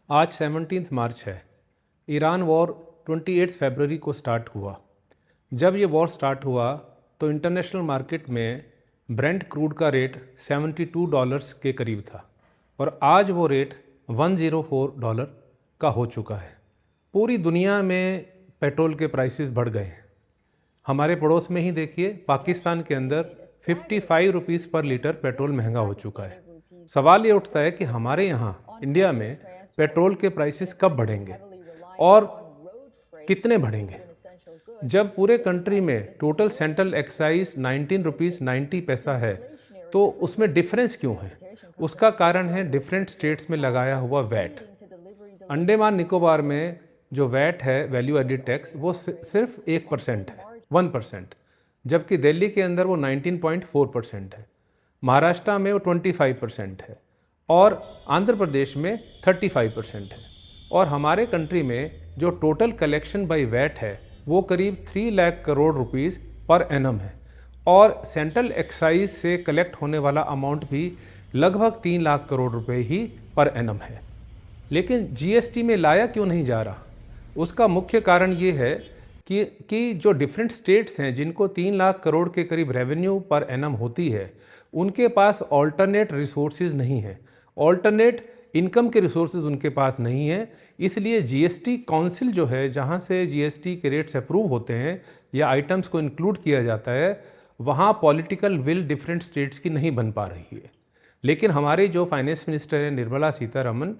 आज 17 मार्च है। Iran war 28 फरवरी को स्टार्ट हुआ। जब ये वॉर स्टार्ट हुआ तो इंटरनेशनल मार्केट में ब्रेंट क्रूड का रेट $72 के करीब था और आज वो रेट $104 का हो चुका है। पूरी दुनिया में पेट्रोल के प्राइसेस बढ़ गए हैं। हमारे पड़ोस में ही देखिए, पाकिस्तान के अंदर 55 रुपीज़ पर लीटर पेट्रोल महंगा हो चुका है। सवाल ये उठता है कि हमारे यहाँ इंडिया में पेट्रोल के प्राइसेस कब बढ़ेंगे और कितने बढ़ेंगे। जब पूरे कंट्री में टोटल सेंट्रल एक्साइज 19 रुपीज़ 90 पैसा है तो उसमें डिफरेंस क्यों है? उसका कारण है डिफरेंट स्टेट्स में लगाया हुआ वैट। अंडमान निकोबार में जो वैट है, वैल्यू एडिड टैक्स, वो सिर्फ 1% है, 1%, जबकि दिल्ली के अंदर वो 19.4% है, महाराष्ट्र में वो 25% है और आंध्र प्रदेश में 35% है। और हमारे कंट्री में जो टोटल कलेक्शन बाय वैट है वो करीब 3 lakh crore rupees per annum है और सेंट्रल एक्साइज से कलेक्ट होने वाला अमाउंट भी लगभग 3 लाख करोड़ रुपए ही पर एनम है। लेकिन जीएसटी में लाया क्यों नहीं जा रहा? उसका मुख्य कारण ये है कि जो डिफरेंट स्टेट्स हैं जिनको 3 लाख करोड़ के करीब रेवेन्यू पर एनम होती है, उनके पास ऑल्टरनेट रिसोर्सेज नहीं है, ऑल्टरनेट इनकम के रिसोर्सेज उनके पास नहीं है। इसलिए जीएसटी काउंसिल जो है, जहाँ से जीएसटी के रेट्स अप्रूव होते हैं या आइटम्स को इंक्लूड किया जाता है, वहाँ पॉलिटिकल विल डिफरेंट स्टेट्स की नहीं बन पा रही है। लेकिन हमारे जो फाइनेंस मिनिस्टर हैं निर्मला सीतारमण,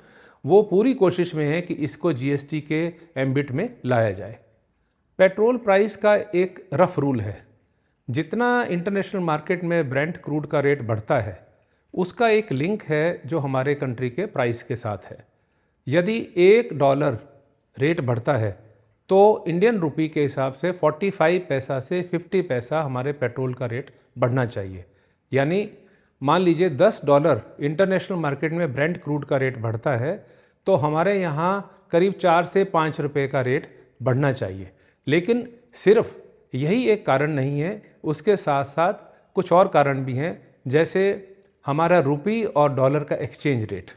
वो पूरी कोशिश में है कि इसको जीएसटी के एम्बिट में लाया जाए। पेट्रोल प्राइस का एक रफ रूल है, जितना इंटरनेशनल मार्केट में ब्रेंट क्रूड का रेट बढ़ता है उसका एक लिंक है जो हमारे कंट्री के प्राइस के साथ है। यदि $1 रेट बढ़ता है तो इंडियन रुपी के हिसाब से 45 पैसा से 50 पैसा हमारे पेट्रोल का रेट बढ़ना चाहिए। यानी मान लीजिए $10 इंटरनेशनल मार्केट में ब्रेंट क्रूड का रेट बढ़ता है तो हमारे यहाँ करीब 4 से 5 रुपये का रेट बढ़ना चाहिए। लेकिन सिर्फ यही एक कारण नहीं है, उसके साथ साथ कुछ और कारण भी हैं, जैसे हमारा रुपी और डॉलर का एक्सचेंज रेट,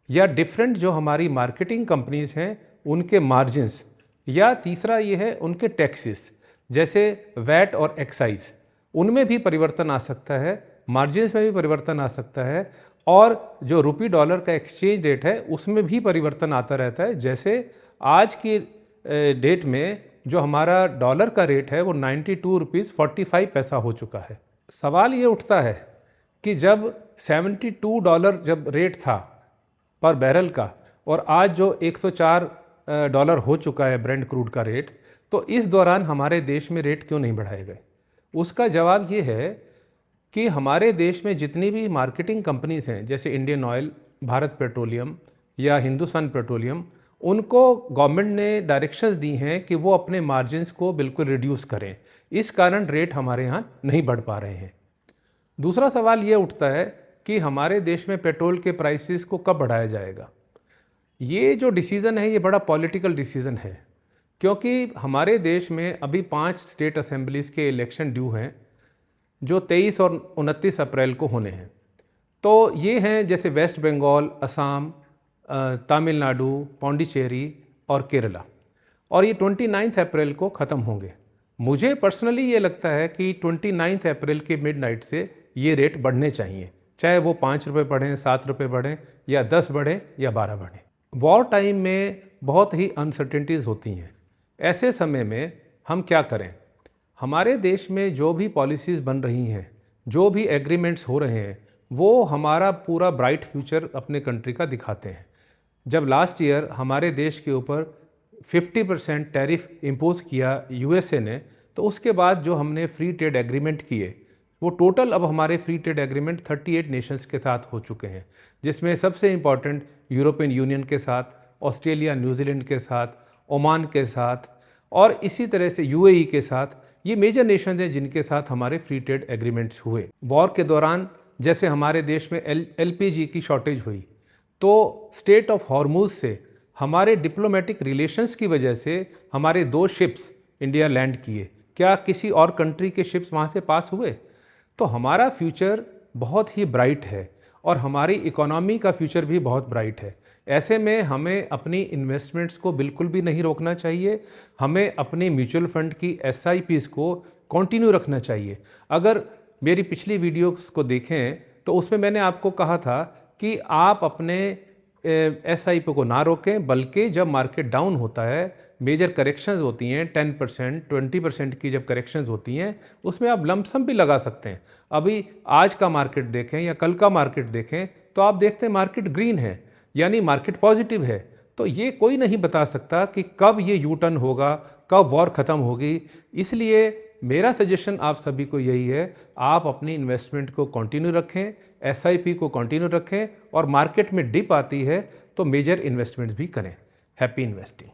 या डिफरेंट जो हमारी मार्केटिंग कंपनीज हैं उनके मार्जिन्स, या तीसरा ये है उनके टैक्सेस जैसे वैट और एक्साइज, उनमें भी परिवर्तन आ सकता है, मार्जिन्स में भी परिवर्तन आ सकता है और जो रुपी डॉलर का एक्सचेंज रेट है उसमें भी परिवर्तन आता रहता है। जैसे आज की डेट में जो हमारा डॉलर का रेट है वो 92 रुपीज़ 45 पैसा हो चुका है। सवाल ये उठता है कि जब $72 जब रेट था पर बैरल का और आज जो $104 हो चुका है ब्रेंट क्रूड का रेट, तो इस दौरान हमारे देश में रेट क्यों नहीं बढ़ाए गए? उसका जवाब ये है कि हमारे देश में जितनी भी मार्केटिंग कंपनीज हैं, जैसे इंडियन ऑयल, भारत पेट्रोलियम या हिंदुस्तान पेट्रोलियम, उनको गवर्नमेंट ने डायरेक्शंस दी हैं कि वो अपने मार्जिन्स को बिल्कुल रिड्यूस करें। इस कारण रेट हमारे यहाँ नहीं बढ़ पा रहे हैं। दूसरा सवाल ये उठता है कि हमारे देश में पेट्रोल के प्राइसेस को कब बढ़ाया जाएगा। ये जो डिसीज़न है ये बड़ा पॉलिटिकल डिसीज़न है, क्योंकि हमारे देश में अभी 5 स्टेट असेंबलीज़ के इलेक्शन ड्यू हैं जो 23 और 29 अप्रैल को होने हैं। तो ये हैं जैसे वेस्ट बंगाल, असम, तमिलनाडु, पौंडीचेरी और केरला, और ये 29 अप्रैल को ख़त्म होंगे। मुझे पर्सनली ये लगता है कि 29 अप्रैल के मिडनाइट से ये रेट बढ़ने चाहिए, चाहे वो 5 रुपये बढ़ें, 7 रुपये बढ़ें या 10 बढ़ें या 12 बढ़ें। वॉर टाइम में बहुत ही अनसर्टेनिटीज़ होती हैं। ऐसे समय में हम क्या करें? हमारे देश में जो भी पॉलिसीज़ बन रही हैं, जो भी एग्रीमेंट्स हो रहे हैं, वो हमारा पूरा ब्राइट फ्यूचर अपने कंट्री का दिखाते हैं। जब लास्ट ईयर हमारे देश के ऊपर 50% टैरिफ इम्पोज किया यूएसए ने, तो उसके बाद जो हमने फ्री ट्रेड एग्रीमेंट किए, वो टोटल अब हमारे फ्री ट्रेड एग्रीमेंट 38 नेशंस के साथ हो चुके हैं, जिसमें सबसे इम्पॉर्टेंट यूरोपियन यूनियन के साथ, ऑस्ट्रेलिया, न्यूजीलैंड के साथ, ओमान के साथ और इसी तरह से यूएई के साथ। ये मेजर नेशन हैं जिनके साथ हमारे फ्री ट्रेड एग्रीमेंट्स हुए। वॉर के दौरान जैसे हमारे देश में एलपीजी की शॉर्टेज हुई, तो स्टेट ऑफ हॉर्मुज से हमारे डिप्लोमेटिक रिलेशंस की वजह से हमारे 2 शिप्स इंडिया लैंड किए। क्या किसी और कंट्री के शिप्स वहाँ से पास हुए? तो हमारा फ्यूचर बहुत ही ब्राइट है और हमारी इकोनॉमी का फ्यूचर भी बहुत ब्राइट है। ऐसे में हमें अपनी इन्वेस्टमेंट्स को बिल्कुल भी नहीं रोकना चाहिए। हमें अपनी म्यूचुअल फंड की एसआईपीज़ को कंटिन्यू रखना चाहिए। अगर मेरी पिछली वीडियोस को देखें तो उसमें मैंने आपको कहा था कि आप अपने एसआईपी को ना रोकें, बल्कि जब मार्केट डाउन होता है, मेजर करेक्शंस होती हैं 10% 20% की जब करेक्शंस होती हैं, उसमें आप लमसम भी लगा सकते हैं। अभी आज का मार्केट देखें या कल का मार्केट देखें तो आप देखते हैं मार्केट ग्रीन है, यानी मार्केट पॉजिटिव है। तो ये कोई नहीं बता सकता कि कब ये यू टर्न होगा, कब वॉर ख़त्म होगी। इसलिए मेरा सजेशन आप सभी को यही है, आप अपनी इन्वेस्टमेंट को कंटिन्यू रखें, एसआईपी को कंटिन्यू रखें और मार्केट में डिप आती है तो मेजर इन्वेस्टमेंट्स भी करें। Happy investing.